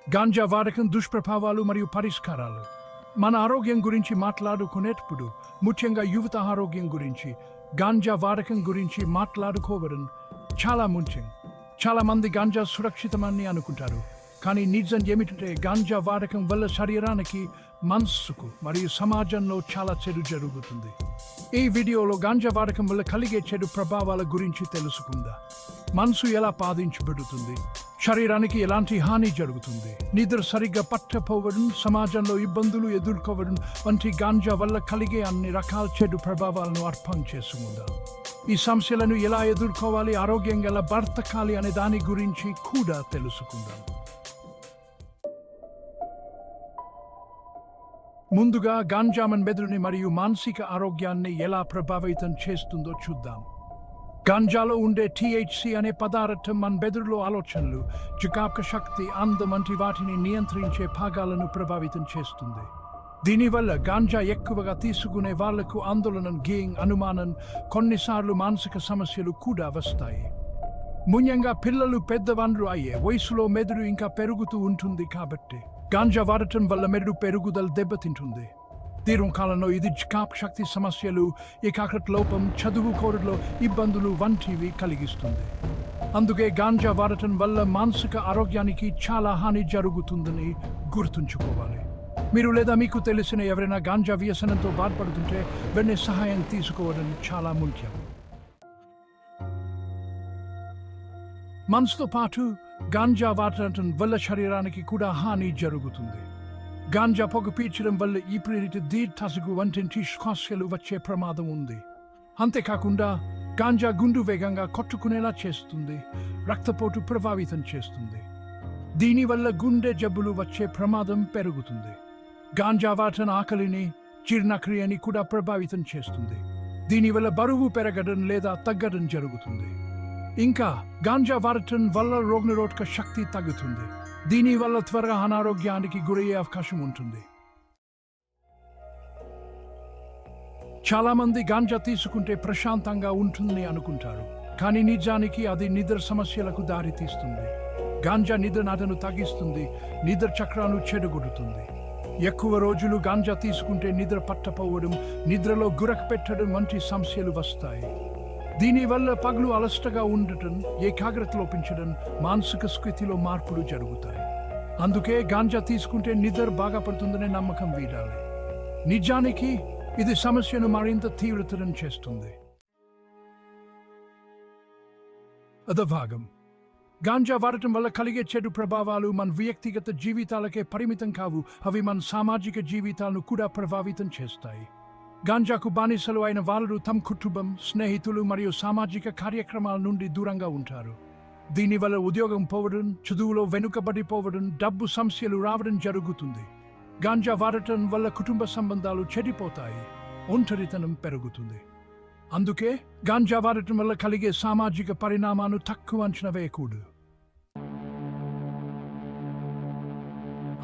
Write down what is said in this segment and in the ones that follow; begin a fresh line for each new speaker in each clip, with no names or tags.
గాంజా వాడకం దుష్ప్రభావాలు మరియు పరిష్కారాలు. మన ఆరోగ్యం గురించి మాట్లాడుకునేటప్పుడు ముఖ్యంగా యువత ఆరోగ్యం గురించి గాంజా వాడకం గురించి మాట్లాడుకోవడం చాలా ముఖ్యం. చాలా మంది గాంజా సురక్షితమని అనుకుంటారు, కానీ నిజం ఏమిటంటే గాంజా వాడకం వల్ల శరీరానికి, మనస్సుకు మరియు సమాజంలో చాలా చెడు జరుగుతుంది. ఈ వీడియోలో గాంజా వాడకం వల్ల కలిగే చెడు ప్రభావాల గురించి తెలుసుకుందాం. మనసు ఎలా బాధించబడుతుంది, శరీరానికి ఎలాంటి హాని జరుగుతుంది, నిద్ర సరిగ్గా పట్టకపోవడం, సమాజంలో ఇబ్బందులు ఎదుర్కోవడం వంటి గాంజా వల్ల కలిగే అన్ని రకాల చెడు ప్రభావాలను అర్థం చేసుకుందాం. ఈ సమస్యలను ఎలా ఎదుర్కోవాలి, ఆరోగ్యంగా ఎలా బ్రతకాలి అనే దాని గురించి కూడా తెలుసుకుందాం. ముందుగా గాంజా మన మెదడుని మరియు మానసిక ఆరోగ్యాన్ని ఎలా ప్రభావితం చేస్తుందో చూద్దాం. గాంజాలో ఉండే THC అనే పదార్థం మన మెదడులో ఆలోచనలు, జ్ఞాపక శక్తి, అందం వంటి వాటిని నియంత్రించే భాగాలను ప్రభావితం చేస్తుంది. దీనివల్ల గాంజా ఎక్కువగా తీసుకునే వాళ్లకు ఆందోళన, అనుమానం, కొన్నిసార్లు మానసిక సమస్యలు కూడా వస్తాయి. ముఖ్యంగా పిల్లలు పెద్దవాళ్ళు అయ్యే వయసులో మెదడు ఇంకా పెరుగుతూ ఉంటుంది కాబట్టి గాంజా వాడటం వల్ల మెదడు పెరుగుదల దెబ్బతింటుంది. దీర్ఘకాలంలో ఇది జ్ఞాపక శక్తి సమస్యలు, ఏకాగ్రత లోపం, చదువుకోవడంలో ఇబ్బందులు వంటివి కలిగిస్తుంది. అందుకే గాంజా వాడటం వల్ల మానసిక ఆరోగ్యానికి చాలా హాని జరుగుతుందని గుర్తుంచుకోవాలి. మీరు లేదా మీకు తెలిసిన ఎవరైనా గాంజా వ్యసనంతో బాధపడుతుంటే వెంటనే సహాయం తీసుకోవడం చాలా ముఖ్యం. మనసుతో పాటు గాంజా వాడటం వల్ల శరీరానికి కూడా హాని జరుగుతుంది. గాంజా పొగ పీల్చడం వల్ల దీర్ఘ వంటి సమస్యలు వచ్చే ప్రమాదం ఉంది. అంతేకాకుండా గాంజా గుండె వేగంగా కొట్టుకునేలా చేస్తుంది, రక్తపోటు ప్రభావితం చేస్తుంది. దీనివల్ల గుండె జబ్బులు వచ్చే ప్రమాదం పెరుగుతుంది. గాంజా వాడటం ఆకలిని, జీర్ణక్రియని కూడా ప్రభావితం చేస్తుంది. దీనివల్ల బరువు పెరగడం లేదా తగ్గడం జరుగుతుంది. ఇంకా గాంజా వాడటం వల్ల రోగనిరోధక శక్తి తగ్గుతుంది. దీనివల్ల త్వరగా అనారోగ్యానికి గురయ్యే అవకాశం ఉంటుంది. చాలా మంది గాంజా తీసుకుంటే ప్రశాంతంగా ఉంటుంది అనుకుంటారు, కానీ నిజానికి అది నిద్ర సమస్యలకు దారి తీస్తుంది. గాంజా నిద్ర నాటను తగ్గిస్తుంది, నిద్ర చక్రాన్ని చెడగొడుతుంది. ఎక్కువ రోజులు గాంజా తీసుకుంటే నిద్ర పట్టపోవడం, నిద్రలో గురక పెట్టడం వంటి సమస్యలు వస్తాయి. దీనివల్ల పగలు అలసటగా ఉండటం, ఏకాగ్రత లోపించడం, మానసిక స్థితిలో మార్పులు జరుగుతాయి. అందుకే గాంజా తీసుకుంటే నిద్ర బాగా పడుతుందనే నమ్మకం వీడాలి. నిజానికి ఇది సమస్యను మరింత తీవ్రతరం చేస్తుంది. అధోభాగం. గాంజా వాడటం వల్ల కలిగే చెడు ప్రభావాలు మన వ్యక్తిగత జీవితాలకే పరిమితం కావు, అవి మన సామాజిక జీవితాలను కూడా ప్రభావితం చేస్తాయి. గాంజాకు బానిసలు అయిన వాళ్ళు తమ కుటుంబం, స్నేహితులు మరియు సామాజిక కార్యక్రమాల నుండి దూరంగా ఉంటారు. దీనివల్ల ఉద్యోగం పోవడం, చదువులో వెనుకబడిపోవడం, డబ్బు సమస్యలు రావడం జరుగుతుంది. గాంజా వాడటం వల్ల కుటుంబ సంబంధాలు చెడిపోతాయి, ఒంటరితనం పెరుగుతుంది. అందుకే గాంజా వాడటం వల్ల కలిగే సామాజిక పరిణామాలను తక్కువ అంచనా వేయకూడదు.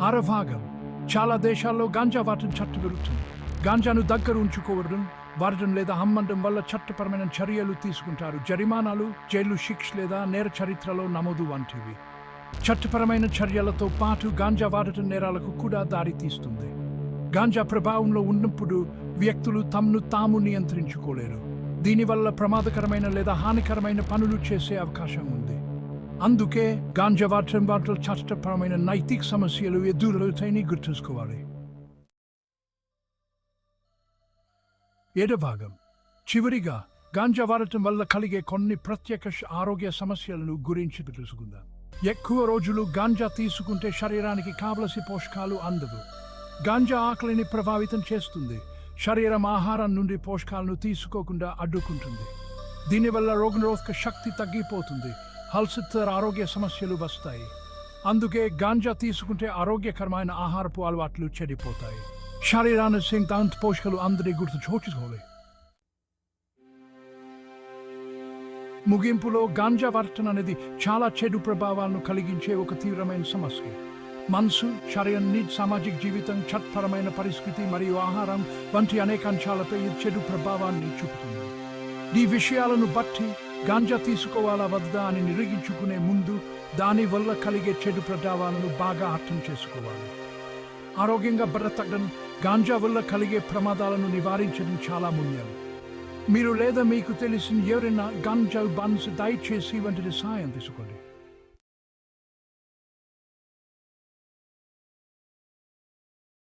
ఆరభాగం. చాలా దేశాల్లో గాంజా వాడటం చట్టవిరుద్ధం. గాంజాను దగ్గర ఉంచుకోవడం, వాడటం లేదా అమ్మడం వల్ల చట్టపరమైన చర్యలు తీసుకుంటారు. జరిమానాలు, జైలు శిక్ష లేదా నేర చరిత్రలో నమోదు వంటివి. చట్టపరమైన చర్యలతో పాటు గాంజా వాడటం నేరాలకు కూడా దారి తీస్తుంది. గాంజా ప్రభావంలో ఉన్నప్పుడు వ్యక్తులు తమను తాము నియంత్రించుకోలేరు. దీనివల్ల ప్రమాదకరమైన లేదా హానికరమైన పనులు చేసే అవకాశం ఉంది. అందుకే గాంజా వాడటం వల్ల చట్టపరమైన నైతిక సమస్యలు ఎదురవుతాయని గుర్తుంచుకోవాలి. 7వ భాగం. చివరిగా గాంజా వాడటం వల్ల కలిగే కొన్ని ప్రత్యేక ఆరోగ్య సమస్యలను గురించి తెలుసుకుందాం. ఎక్కువ రోజులు గాంజా తీసుకుంటే శరీరానికి కావలసిన పోషకాలు అందవు. గాంజా ఆకలిని ప్రభావితం చేస్తుంది, శరీరం ఆహారం నుండి పోషకాలను తీసుకోకుండా అడ్డుకుంటుంది. దీనివల్ల రోగనిరోధక శక్తి తగ్గిపోతుంది, అలసట, ఆరోగ్య సమస్యలు వస్తాయి. అందుకే గాంజా తీసుకుంటే ఆరోగ్యకరమైన ఆహారపు అలవాట్లు చెడిపోతాయి. శరీరాన్ని సింతాంత పోషకాలు అందరి గుర్తుంచుకోవాలి. ముగింపులో గాంజా వాడటం అనేది చాలా చెడు ప్రభావాలను కలిగించే ఒక తీవ్రమైన సమస్య. మనసు, శరీరం, సామాజిక జీవితం, చట్టపరమైన పరిస్థితి మరియు ఆహారం వంటి అనేక అంశాలపై చెడు ప్రభావాన్ని చూపుతుంది. ఈ విషయాలను బట్టి గాంజా తీసుకోవాలా వద్దా అని నిర్ణయించుకునే ముందు దానివల్ల కలిగే చెడు ప్రభావాలను బాగా అర్థం చేసుకోవాలి. ఆరోగ్యంగా బ్రతకడం, గాంజా వల్ల కలిగే ప్రమాదాలను నివారించడం చాలా ముఖ్యం. మీరు లేదా మీకు తెలిసిన ఎవరైనా గాంజా బానిస దయచేసి వంటి సాయం తీసుకోండి.